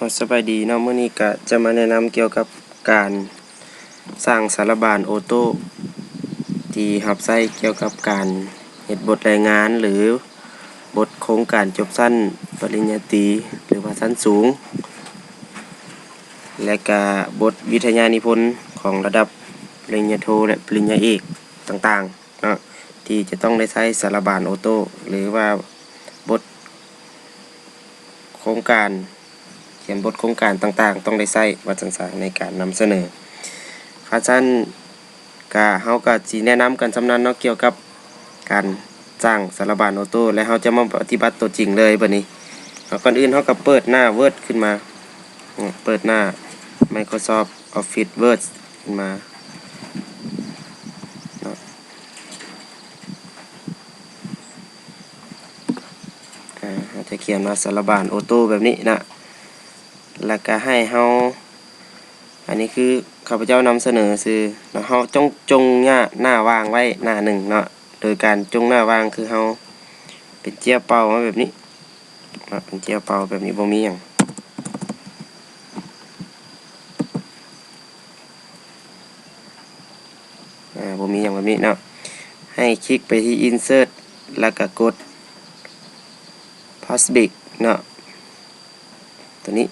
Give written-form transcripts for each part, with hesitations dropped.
สบายดีเนาะมื้อนี้ก็จะมาแนะนำเกี่ยวกับการสร้างสารบานออโต้ที่รับใช้เกี่ยวกับการเฮ็ดบทรายงานหรือบทโครงการจบสั้นปริญญาตรีหรือว่าชั้นสูงและก็บทวิทยานิพนธ์ของระดับปริญญาโทและปริญญาเอกต่างๆเนาะที่จะต้องได้ใช้สารบานออโต้หรือว่าบทโครงการเขียนบทโครงการต่างๆต้องได้ใช้วัดสังในการนำเสนอค่ะท่านเฮาก็สิแนะนำกันสำนั้นเนาะเกี่ยวกับการสร้างสารบานออโต้และเฮาจะมาปฏิบัติตัวจริงเลยบัดนี้ก่อนอื่นเฮาก็เปิดหน้า Word ขึ้นมาเปิดหน้า Microsoft Office Word ขึ้นมาจะเขียนมาสารบานออโต้แบบนี้นะแล้วก็ให้เฮาอันนี้คือข้าพเจ้านำเสนอคือเฮาจงหน้าวางไว้หน้าหนึ่งเนาะโดยการจงหน้าวางคือเฮาเป็นเจียเป่ามาแบบนี้เป็นเจียเป่าแบบนี้บ่มีหยังบ่มีหยังแบบนี้เนาะให้คลิกไปที่ Insert แล้วก็กด Passback เนาะตัวนี้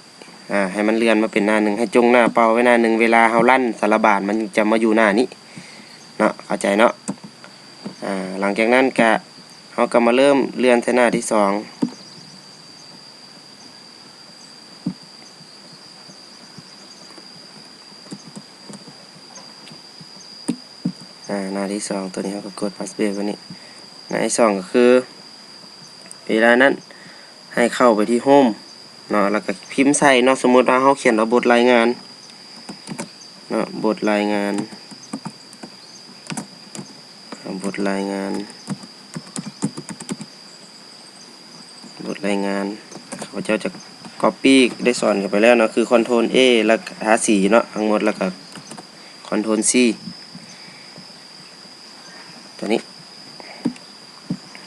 ให้มันเลื่อนมาเป็นหน้าหนึ่งให้จงหน้าเป่าไว้หน้าหนึ่งเวลาเฮาลั่นสารบานมันจะมาอยู่หน้านี้เนาะเข้าใจเนาะหลังจากนั้นก็เฮาก็มาเริ่มเลื่อนที่หน้าที่2หน้าที่2ตัวนี้เฮาก็กด Passback ไว้นี่หน้าที่2ก็คือเวลานั้นให้เข้าไปที่ Home เนาะแล้วก็พิมพ์ใส่เนาะสมมุติว่าเฮาเขียนบทรายงานเนาะบทรายงานข้าพเจ้าจะ Copy ได้สอนกันไปแล้วเนาะคือ Ctrl A แล้วหาสีเนาะทั้งหมดแล้วก็ Ctrl C ตัวนี้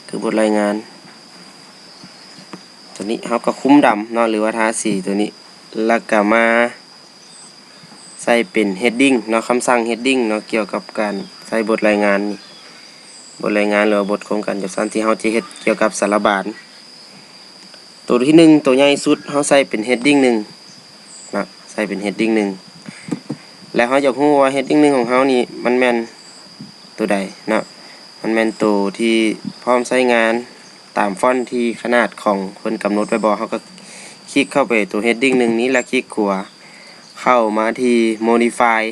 คือบทรายงานตัวนี้เฮาก็คุ้มดำเนาะหรือว่าทาสีตัวนี้แล้วก็มาใส่เป็น heading เนาะคำสั่ง heading เนาะเกี่ยวกับการใส่บทรายงานหรือว่าบทโครงการจบสั้นที่เฮาจะเฮ็ดเกี่ยวกับสารบานตัวที่1ตัวใหญ่สุดเฮาใส่เป็น heading 1นะใส่เป็น heading 1แล้วเฮาอยากรู้ว่า heading 1ของเฮานี่มันแม่นตัวใดเนาะมันแม่นตัวที่พร้อมใช้งานตามฟอนต์ที่ขนาดของเพิ่นกำหนดไว้บ่เฮาก็คลิกเข้าไปตัว heading 1นี้แล้วคลิกขวาเข้ามาที่ modify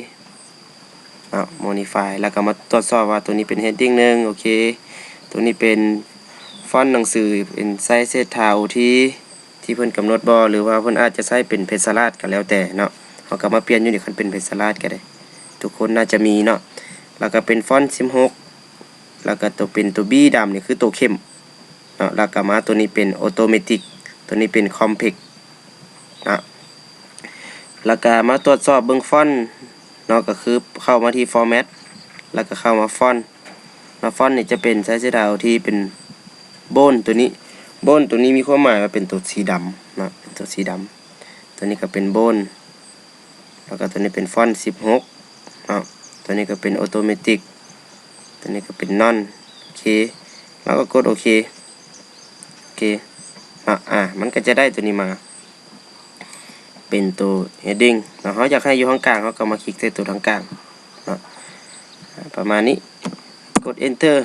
modify แล้วก็มาตรวจสอบว่าตัวนี้เป็น heading 1โอเคตัวนี้เป็นฟอนต์หนังสือเป็นไซส์เซตเท่าที่เพิ่นกำหนดบ่หรือว่าเพิ่นอาจจะใช้เป็นเพชรสลัดก็แล้วแต่เนาะเฮาก็มาเปลี่ยนอยู่นี่คันเป็นเพชรสลัดก็ได้ทุกคนน่าจะมีเนาะแล้วก็เป็นฟอนต์16แล้วก็ตัวเป็นตัว B ดำนี่คือตัวเข้มเนาะแล้วก็มาตัวนี้เป็นออโตเมติกตัวนี้เป็นคอมเพกนะแล้วก็มาตรวจสอบเบิ่งฟอนต์เนาะก็คือเข้ามาที่ format แล้วก็เข้ามาฟอนต์ฟอนต์นี่จะเป็นไซส์เท่าที่เป็นโบนตัวนี้มีความหมายว่าเป็นตัวสีดำนะเป็นตัวสีดำตัวนี้ก็เป็นโบนแล้วก็ตัวนี้เป็นฟอนต์16เนาะตัวนี้ก็เป็นออโตเมติกตัวนี้ก็เป็นนอนโอเคแล้วก็กดโอเคมันก็จะได้ตัวนี้มาเป็นตัว heading เนาะเฮาอยากให้อยู่ข้างกลางเฮาก็มาคลิกที่ตัวข้างกลางเนาะประมาณนี้กด enter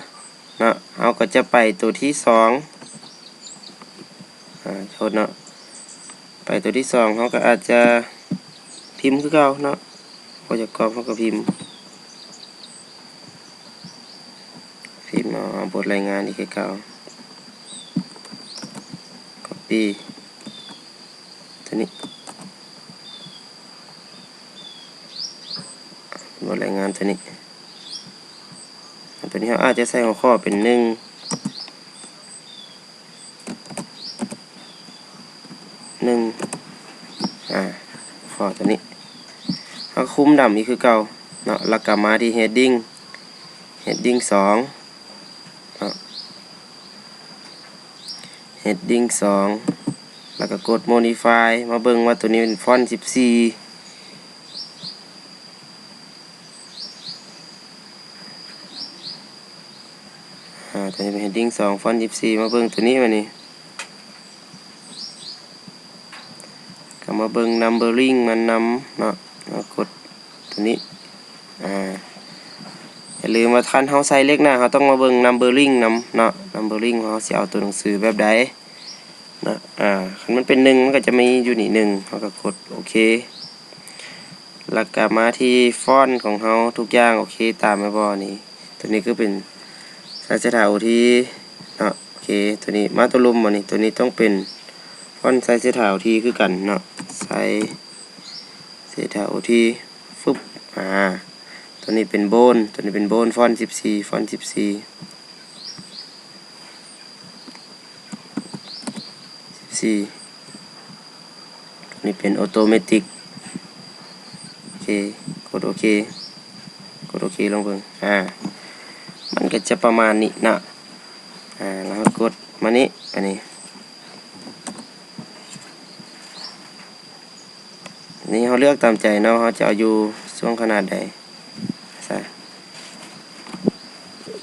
เนาะเฮาก็จะไปตัวที่2โทษเนาะไปตัวที่2เฮาก็อาจจะพิมพ์คือเก่าเนาะพอจะกรอบเฮาก็พิมพ์บทรายงานอีกคือเก่า copy ตัวนี้บทรายงานตัวนี้เราอาจจะใส่หัวข้อเป็น1ข้อตัวนี้เราคุ้มดำอีกคือเก่าเนาะแล้วก็มาที่ heading 2heading 2 แล้วก็กด modify มาเบิ่งว่าตัวนี้เป็นฟอนต์14ตัวนี้เป็น heading 2ฟอนต์14มาเบิ่งตัวนี้มานี่ก็มาเบิ่ง numbering มันนำเนาะกดตัวนี้อย่าลืมว่าคันเฮาใส่เลขหน้าเฮาต้องมาเบิ่ง numbering นำเนาะ numbering เฮาสิเอาตัวหนังสือแบบใดนะคันมันเป็น1มันก็จะมีอยู่นี่1เฮาก็กดโอเคแล้วก็มาที่ฟอนต์ของเฮาทุกอย่างโอเคตามมาบ่นี่ตัวนี้คือเป็นสายเสถาที่เนาะโอเคตัวนี้มาตัวลุมบ่นี่ตัวนี้ต้องเป็นฟอนต์สายเสถาที่คือกันเนาะสายเสถาที่ฟึบตัวนี้เป็นโบนตัวนี้เป็นโบนฟอนต์14ฟอนต์14ตัวนี้เป็นออโตเมติกโอเคกดโอเคกดโอเคลงเบิ่งมันก็จะประมาณนี้นะแล้วกดมานี้อันนี้นี่เขาเลือกตามใจเนาะเขาจะเอาอยู่ช่วงขนาดใด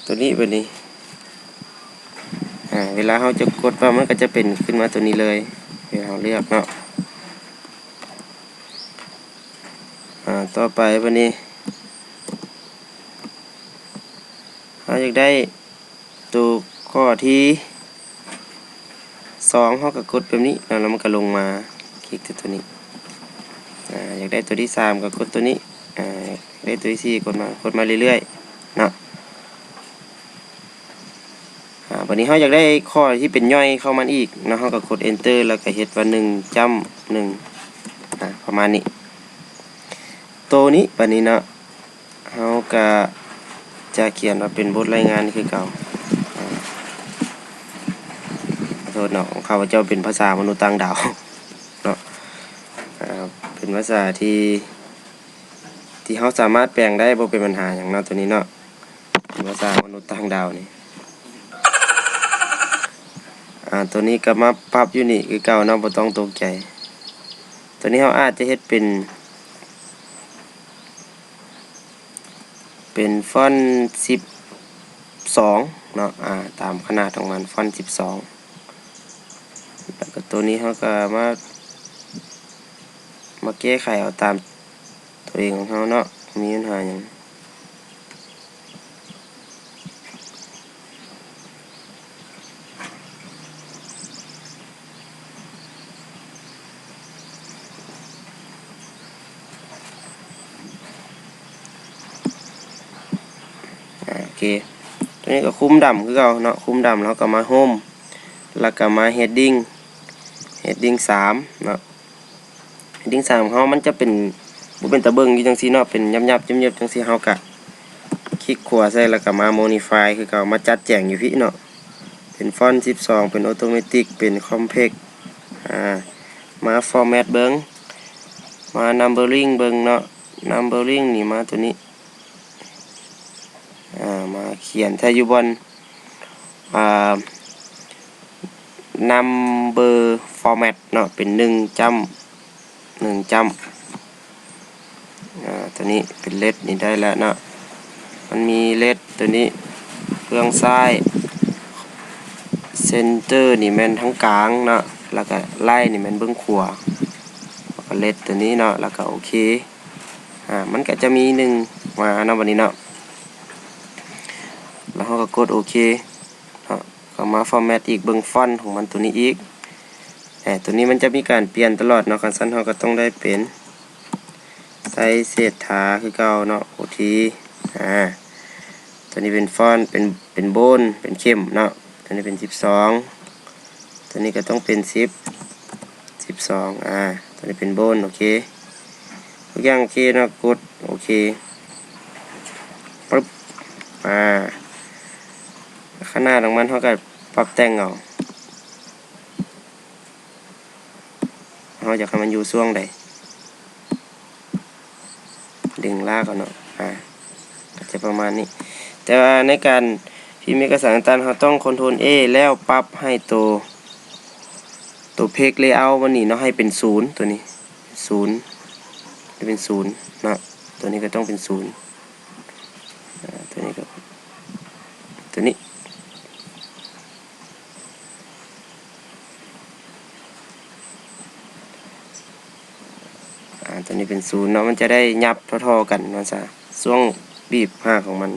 ตัวนี้แบบนี้เวลาเขาจะกดว่ามันก็จะเป็นขึ้นมาตัวนี้เลยเวลาเราเลือกเนาะต่อไปวันนี้เราอยากได้ตัวข้อที่2เขาก็กดแบบนี้แล้วมันก็ลงมาคลิกที่ตัวนี้อยากได้ตัวที่3ก็กดตัวนี้ได้ตัวที่4กดมาเรื่อยๆเนาะวันนี้เขาอยากได้ข้อที่เป็นย่อยเข้ามาอีกนะเขาก็กด enter แล้วก็เฮ็ดว่า1 จ้ำ 1ประมาณนี้ตัวนี้วันนี้เนาะเขาก็จะเขียนว่าเป็นบทรายงานคือเก่าโทษเนาะของข้าพเจ้าเป็นภาษามนุษย์ต่างดาวเนาะเป็นภาษาที่เขาสามารถแปลงได้บ่เป็นปัญหาอย่างเนาะตัวนี้เนาะภาษามนุษย์ต่างดาวนี่ตัวนี้ก็มาปรับอยู่นี่คือเก่าเนาะบ่ต้องตกใจตัวนี้เขาอาจจะเฮ็ดเป็นฟอนต์12เนาะตามขนาดของมันฟอนต์12แล้วก็ตัวนี้เขาก็มาแก้ไขเอาตามตัวเองของเขาเนาะมีปัญหาอย่างโอเคตัวนี้ก็คุ้มดำคือเก่าเนาะคุ้มดำแล้วก็มาโฮมแล้วก็มาheading 3เนาะheading 3เขามันจะเป็นบ่เป็นตะเบิ่งอยู่จังซี่เนาะเป็นยับๆเยิบๆจังซี่เฮาก็คลิกขวาใส่แล้วก็มา modify คือเก่ามาจัดแจงอยู่พี่เนาะเป็นฟอนต์12เป็นออโตเมติกเป็นคอมเพกมา format เบิ่งมา numbering เบิ่งเนาะ numbering นี่มาตัวนี้มาเขียนถ้าอยู่บนnumber format เนาะเป็น1 จ้ำ 1 จ้ำตัวนี้เป็นเลดนี่ได้แล้วเนาะมันมีเลดตัวนี้เบื้องซ้ายเซนเตอร์นี่แม่นทั้งกลางเนาะแล้วก็ไล่นี่แม่นเบื้องขวาแล้วก็เลดตัวนี้เนาะแล้วก็โอเคมันก็จะมี1มาเนาะวันนี้เนาะแล้วเราก็กดโอเคเนาะก็มาฟอร์แมตอีกเบื้องฟอนต์ของมันตัวนี้อีกตัวนี้มันจะมีการเปลี่ยนตลอดเนาะคันซั่นเราก็ต้องได้เป็นใส่เศษฐาคือเก่าเนาะโอทีตัวนี้เป็นฟอนต์เป็นโบนเป็นเข้มเนาะตัวนี้เป็น12ตัวนี้ก็ต้องเป็น12ตัวนี้เป็นโบนโอเคทุกอย่างโอเคเนาะกดโอเคปึ๊บขนาดของมันเท่ากับปรับแต่งเอาเราจะให้มันอยู่ช่วงใดดึงลากก่อนเนาะก็จะประมาณนี้แต่ว่าในการพิมพ์เอกสารต่างๆเราต้องคอนโทรล A แล้วปรับให้ตัว ตัวเพกเลเยอร์วันนี้เนาะให้เป็น0ตัวนี้0จะเป็น0เนาะตัวนี้ก็ต้องเป็น0ตัวนี้ก็ตัวนี้ตัวนี้เป็น0เนาะมันจะได้ยับเท่าๆกันนะจ๊ะช่วงบีบผ้าของมัน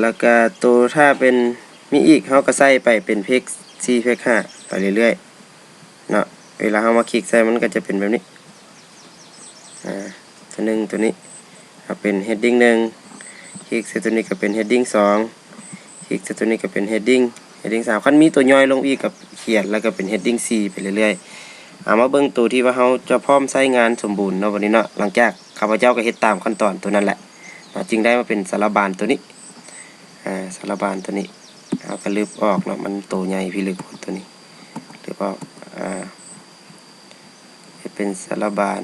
แล้วก็ตัวถ้าเป็นมีอีกเขาก็ใส่ไปเป็นเพก4เพก5ไปเรื่อยๆเนาะเวลาเขามาคลิกใส่มันก็จะเป็นแบบนี้ตัวหนึ่งตัวนี้เป็น heading 1คลิกใส่ตัวนี้ก็เป็น heading 2คลิกใส่ตัวนี้ก็เป็น heading 3คันมีตัวย่อยลงอีกกับเขียนแล้วก็เป็น heading 4ไปเรื่อยๆมาเบิ่งตัวที่ว่าเขาจะพร้อมใช้งานสมบูรณ์เนาะวันนี้เนาะหลังจากข้าพเจ้าก็เฮ็ดตามขั้นตอนตัวนั้นแหละจึงได้มาเป็นสารบานตัวนี้สารบานตัวนี้เอาก็ลึบออกเนาะมันโตใหญ่พี่ลึกตัวนี้ลึบออกเป็นสารบาน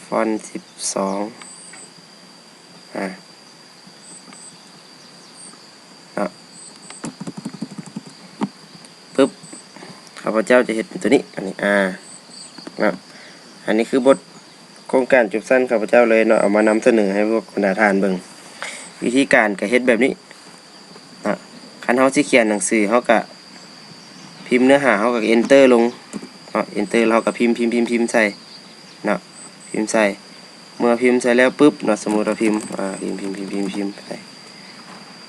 ฟอนต์12เนาะปึ๊บข้าพเจ้าจะเห็นตัวนี้อันนี้เนาะอันนี้คือบทโครงการจบสั้นข้าพเจ้าเลยเนาะเอามานำเสนอให้พวกคุณทานเบิ่งวิธีการก็เฮ็ดแบบนี้นะคันเฮาสิเขียนหนังสือเฮาก็พิมพ์เนื้อหาเฮาก็ enter ลงเนาะ enter แล้วเฮาก็พิมพ์ใส่เนาะพิมพ์ใส่เมื่อพิมพ์ใส่แล้วปึ๊บเนาะสมมุติเราพิมพ์พิมพ์ไป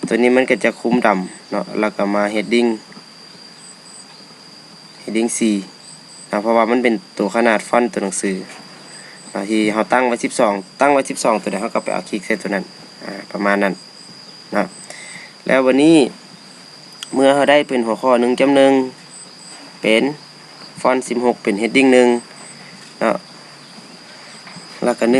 ตัวนี้มันก็จะคุ้มดำเนาะแล้วก็มา heading 4นะเพราะว่ามันเป็นตัวขนาดฟอนต์ตัวหนังสือที่เฮาตั้งไว้12ตัวใดเฮาก็ไปเอาคลิกใส่ตัวนั้นประมาณนั้นนะแล้ววันนี้เมื่อเราได้เป็นหัวข้อ1.1เป็นฟอนต์16เป็น heading 1เนาะแล้วก็1.1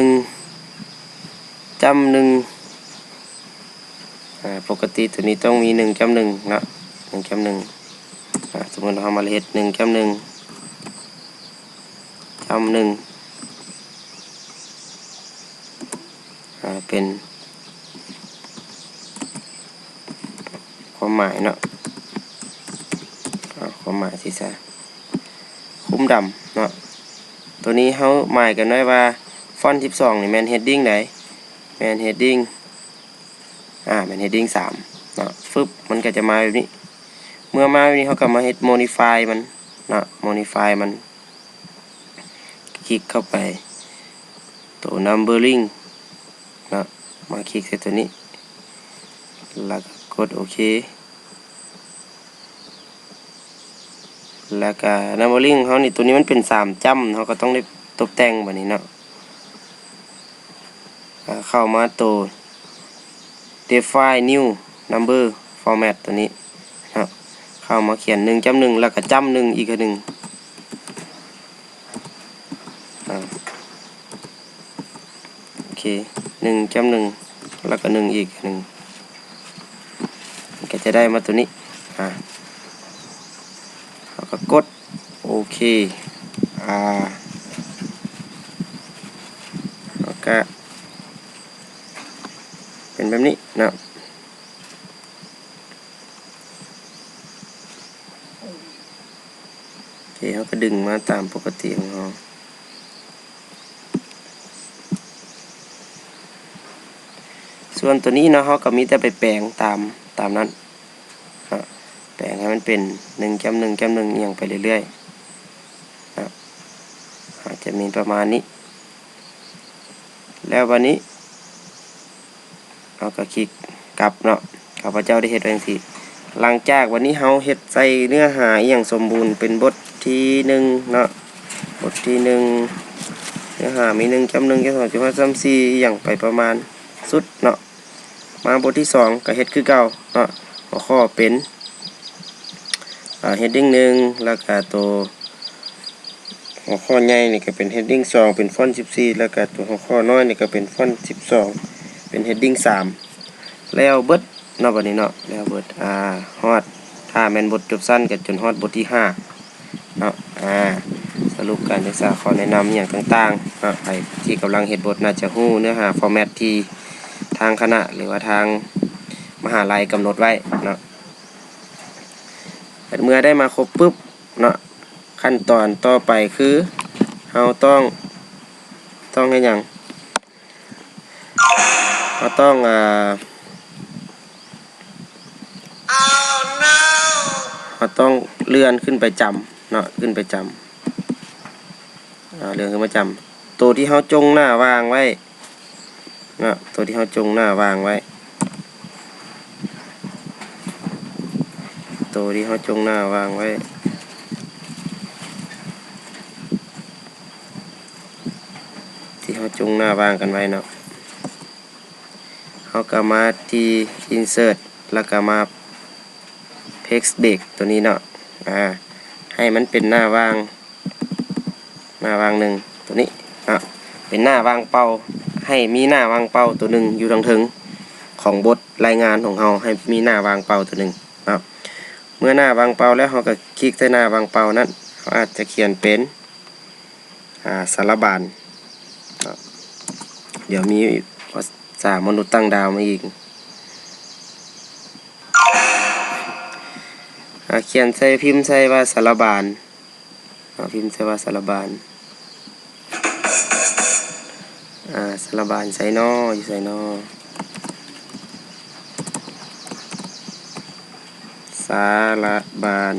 ปกติตัวนี้ต้องมี1.1เนาะ1.1สมมุติเรามาเฮ็ด1.1เป็นความหมายเนาะความหมายสิซะคุ้มดำเนาะตัวนี้เขาหมายกันไว้ว่าฟอนต์12นี่แมน heading ไหนแมน heading แมน heading 3เนาะฟึบมันก็จะมาแบบนี้เมื่อมาแบบนี้เขาก็มา head modify มันเนาะ modify มันคลิกเข้าไปตัว numbering เนาะมาคลิกใส่ตัวนี้แล้วก็กดโอเคแล้วก็ numbering เขานี่ตัวนี้มันเป็น3จำเขาก็ต้องได้ตกแต่งแบบนี้เนาะเข้ามาตัว define new number format ตัวนี้เนาะเข้ามาเขียน 1.1 แล้วก็จำ1อีก1โอเค 1.1 แล้วก็1อีก1ก็จะได้มาตัวนี้แล้วก็กดโอเคแล้วก็เป็นแบบนี้นะโอเคเขาก็ดึงมาตามปกติของเขาส่วนตัวนี้เนาะเขาก็มีแต่ไปแปลงตามนั้นแปลงให้มันเป็น1.1อย่างไปเรื่อยๆอาจจะมีประมาณนี้แล้ววันนี้เราก็คลิกกลับเนาะข้าพเจ้าได้เฮ็ดไว้จังซี่หลังจากวันนี้เฮาเฮ็ดใส่เนื้อหาอย่างสมบูรณ์เป็นบทที่1เนาะบทที่1เนื้อหามี1.1 2.5 3 4อย่างไปประมาณสุดเนาะมาบทที่2ก็เฮ็ดคือเก่าเนาะหัวข้อเป็นheading 1แล้วก็ตัวหัวข้อใหญ่นี่ก็เป็น heading 2เป็นฟอนต์14แล้วก็ตัวหัวข้อน้อยนี่ก็เป็นฟอนต์12เป็น heading 3แล้วเบิดเนาะบัดนี้เนาะแล้วเบิดฮอดถ้าแม่นบทจบสั้นก็จนฮอดบทที่5เนาะสรุปการศึกษาข้อแนะนำอย่างต่างๆเนาะใครที่กำลังเฮ็ดบทน่าจะฮู้เนื้อหาฟอร์แมตที่ทางคณะหรือว่าทางมหาลัยกำหนดไว้เนาะ เมื่อได้มาครบปุ๊บเนาะขั้นตอนต่อไปคือเราต้องให้หยังเราต้องเราต้องเลื่อนขึ้นไปจำเนาะขึ้นไปจำเลื่อนขึ้นมาจำตัวที่เราจงหน้าวางไว้เนาะตัวที่เราจงหน้าวางไว้ตัวที่เราจงหน้าวางไว้ที่เราจงหน้าวางกันไว้เนาะเราก็มาที่ insert แล้วก็มา paste break ตัวนี้เนาะให้มันเป็นหน้าวางหนึ่งตัวนี้เป็นหน้าวางเป้าให้มีหน้าวางเป้าตัวหนึ่งอยู่ทางถึงของบทรายงานของเราให้มีหน้าวางเป้าตัวหนึ่งเมื่อหน้าวางเป้าแล้วเราก็คลิกที่หน้าวางเป้านั้นเราอาจจะเขียนเป็นสารบานเดี๋ยวมีภาษามนุษย์ต่างดาวมาอีกเขียนใส่พิมพ์ใส่ว่าสารบานพิมพ์ใส่ว่าสารบานสารบานใส่นออยู่ใส่นอสารบาน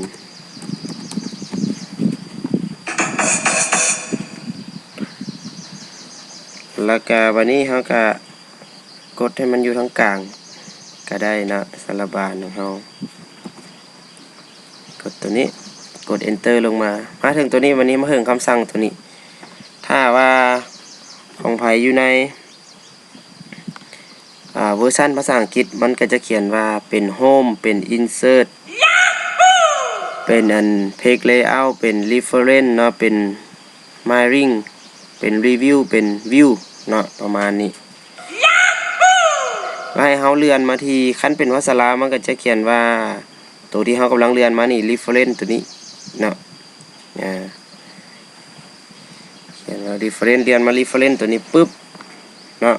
แล้วก็วันนี้เขาก็กดให้มันอยู่ทั้งกลางก็ได้นะสารบานของเขากดตัวนี้กด enter ลงมาถึงตัวนี้วันนี้มาถึงคำสั่งตัวนี้ถ้าว่าของไผอยู่ในเวอร์ชันภาษาอังกฤษมันก็จะเขียนว่าเป็น home เป็น insert เป็นpage layout เป็น reference เนาะเป็น margin เป็น review เป็น view เนาะประมาณนี้ให้เฮาเลื่อนมาที่ขั้นเป็นภาษาลาวมันก็จะเขียนว่าตัวที่เฮากำลังเลื่อนมานี่ reference ตัวนี้เนาะเขียนว่า reference เลื่อนมา reference ตัวนี้ปึ๊บเนาะ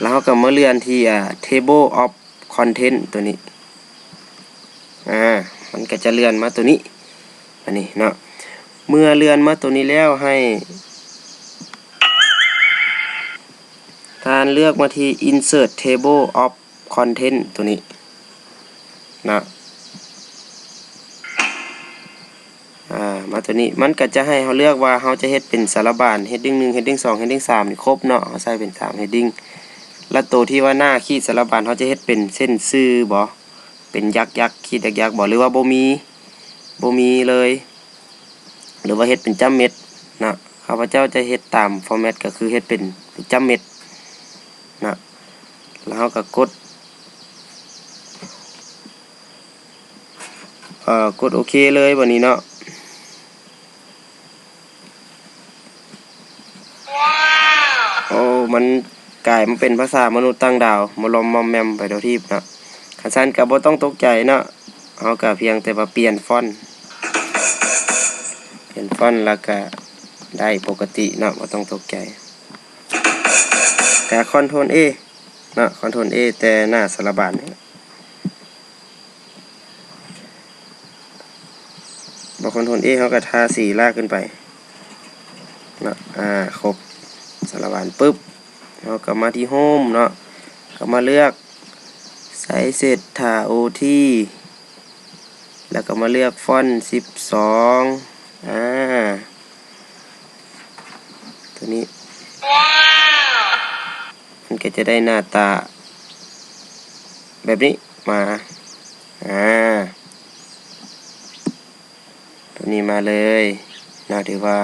แล้วก็มาเลื่อนที่table of content ตัวนี้มันก็จะเลื่อนมาตัวนี้อันนี้เนาะเมื่อเลื่อนมาตัวนี้แล้วให้การเลือกมาที่ insert table of content ตัวนี้นะมาตัวนี้มันก็จะให้เขาเลือกว่าเขาจะเฮ็ดเป็นสารบาน heading 1 heading 2 heading 3นี่ครบเนาะเขาใส่เป็น3 heading แล้วตัวที่ว่าหน้าขีดสารบานเขาจะเฮ็ดเป็นเส้นซื่อบ่เป็นยักษ์ขีดยักษ์บ่หรือว่าบ่มีเลยหรือว่าเฮ็ดเป็นจ้ำเม็ดนะข้าพเจ้าจะเฮ็ดตามฟอร์แมตก็คือเฮ็ดเป็นจ้ำเม็ดนะแล้วเราก็กดโอเคเลยวันนี้เนาะโอ้มันกลายมาเป็นภาษามนุษย์ต่างดาวมาลอมมอมแมมไปเดี๋ยวทีเนาะคันซั่นก็บ่ต้องตกใจเนาะเฮาก็เพียงแต่ว่าเปลี่ยนฟอนต์แล้วก็ได้ปกติเนาะบ่ต้องตกใจก็คอนโทรล A เนาะคอนโทรล A แต่หน้าสารบานนี่บ่คอนโทรล A เฮาก็ทาสีลากขึ้นไปเนาะครบสารบานปึ๊บเราก็มาที่โฮมเนาะก็มาเลือกไซส์เซตถา OT แล้วก็มาเลือกฟอนต์12ตัวนี้มันก็จะได้หน้าตาแบบนี้มาตัวนี้มาเลยน่าถือว่า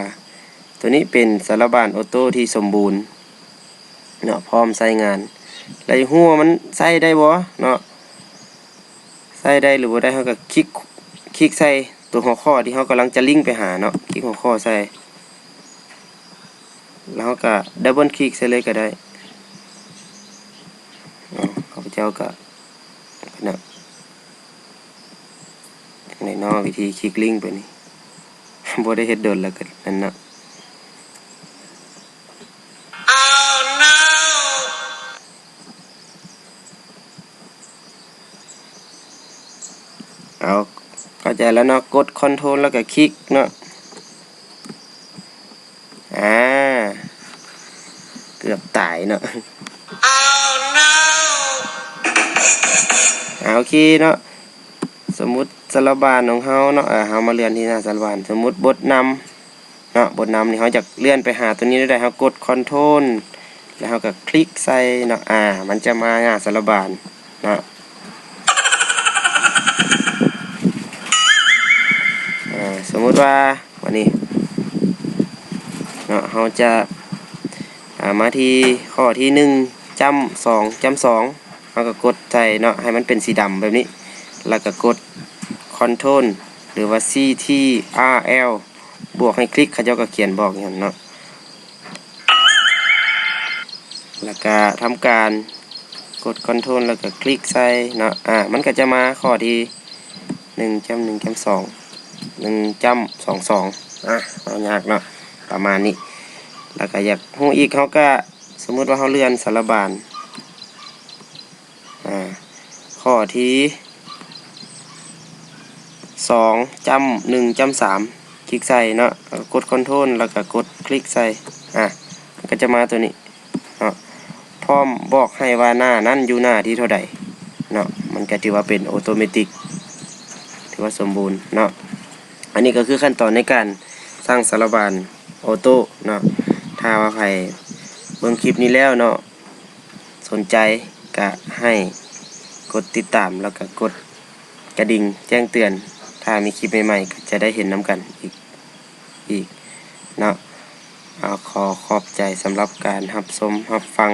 ตัวนี้เป็นสารบานออโต้ที่สมบูรณ์เนาะพร้อมใช้งานไรหัวมันใส่ได้บ่เนาะใส่ได้หรือบ่ได้เฮาก็คลิกใส่ตัวหัวข้อที่เฮากำลังจะลิงก์ไปหาเนาะคลิกหัวข้อใส่แล้วก็ดับเบิลคลิกใส่เลยก็ได้ข้าพเจ้าก็เนาะในนอกวิธีคลิกลิงก์ไปนี่บ่ได้เฮ็ดโดนแล้วก็นั่นเนาะ เข้าใจแล้วเนาะกดคอนโทรลแล้วก็คลิกเนาะเกือบตายเนาะโอเคเนาะสมมุติสารบานของเฮาเนาะเฮามาเลื่อนที่หน้าสารบานสมมุติบทนำเนาะบทนำนี่เฮาจะเลื่อนไปหาตัวนี้ได้เฮากดคอนโทรลแล้วเฮาก็คลิกใส่เนาะมันจะมาหน้าสารบานเนาะสมมุติว่าวันนี้เนาะเฮาจะมาที่ข้อที่1จำ2เฮาก็กดใส่เนาะให้มันเป็นสีดำแบบนี้แล้วก็กด Ctrl หรือว่า Ctrl บวกให้คลิกเขาเจ้าก็เขียนบอกอย่างนั้นเนาะแล้วก็ทำการกด Ctrl แล้วก็คลิกใส่เนาะมันก็จะมาข้อที่1.1.2เอายากเนาะประมาณนี้แล้วก็อยากฮู้อีกเขาก็สมมุติว่าเขาเลื่อนสารบานข้อที่2.1.3คลิกใส่เนาะกด Ctrl แล้วก็กดคลิกใส่ก็จะมาตัวนี้เนาะพร้อมบอกให้ว่าหน้านั้นอยู่หน้าที่เท่าใดเนาะมันก็ถือว่าเป็นออโตเมติกถือว่าสมบูรณ์เนาะอันนี้ก็คือขั้นตอนในการสร้างสารบานออโต้เนาะถ้าว่าใครเบิ่งคลิปนี้แล้วเนาะสนใจก็ให้กดติดตามแล้วก็กดกระดิ่งแจ้งเตือนถ้ามีคลิปใหม่ๆก็จะได้เห็นน้ำกันอีกเนาะขอขอบใจสำหรับการรับชมรับฟัง